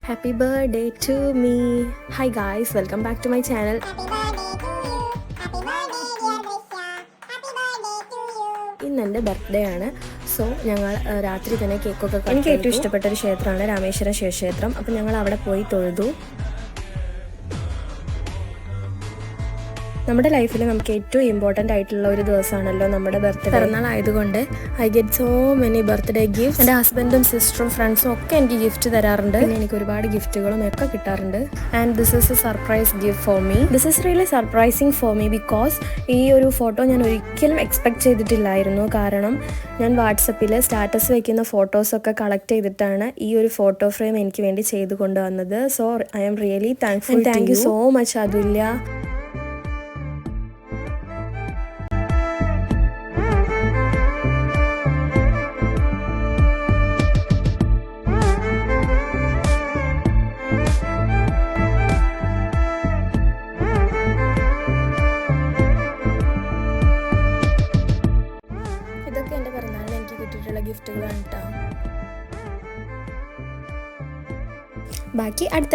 Happy birthday to me. Hi guys, welcome back to my channel. ഇന്ന് എൻ്റെ birthday ആണ്. So ഞങ്ങൾ രാത്രി തന്നെ കേക്കൊക്കെ എനിക്ക് ഏറ്റവും ഇഷ്ടപ്പെട്ട ഒരു ക്ഷേത്രമാണ് രാമേശ്വരം ശിവക്ഷേത്രം. അപ്പോൾ ഞങ്ങൾ അവിടെ പോയി തൊഴുതു. നമ്മുടെ ലൈഫിൽ നമുക്ക് ഏറ്റവും ഇമ്പോർട്ടൻ്റ് ആയിട്ടുള്ള ഒരു ദിവസമാണല്ലോ നമ്മുടെ ബർത്ത്ഡേ. പിറന്നാൾ ആയതുകൊണ്ട് I get so many birthday gift. എൻ്റെ ഹസ്ബൻഡും സിസ്റ്ററും ഫ്രണ്ട്സും ഒക്കെ എനിക്ക് ഗിഫ്റ്റ് തരാറുണ്ട്. പിന്നെ എനിക്ക് ഒരുപാട് ഗിഫ്റ്റുകളും ഒക്കെ കിട്ടാറുണ്ട്. And this is A surprise gift for me. This is really surprising for me because ഈ ഒരു ഫോട്ടോ ഞാൻ ഒരിക്കലും എക്സ്പെക്ട് ചെയ്തിട്ടില്ലായിരുന്നു. കാരണം ഞാൻ വാട്സപ്പിൽ സ്റ്റാറ്റസ് വയ്ക്കുന്ന ഫോട്ടോസൊക്കെ കളക്ട് ചെയ്തിട്ടാണ് ഈ ഒരു ഫോട്ടോ ഫ്രെയിം എനിക്ക് വേണ്ടി ചെയ്ത് കൊണ്ടുവന്നത്. So I am really thankful. Thank you so much Athulya. ഇതൊക്കെ എൻ്റെ പിറന്നാളിന് എനിക്ക് കിട്ടിയിട്ടുള്ള ഗിഫ്റ്റുകളാണ് കേട്ടോ. ബാക്കി അടുത്ത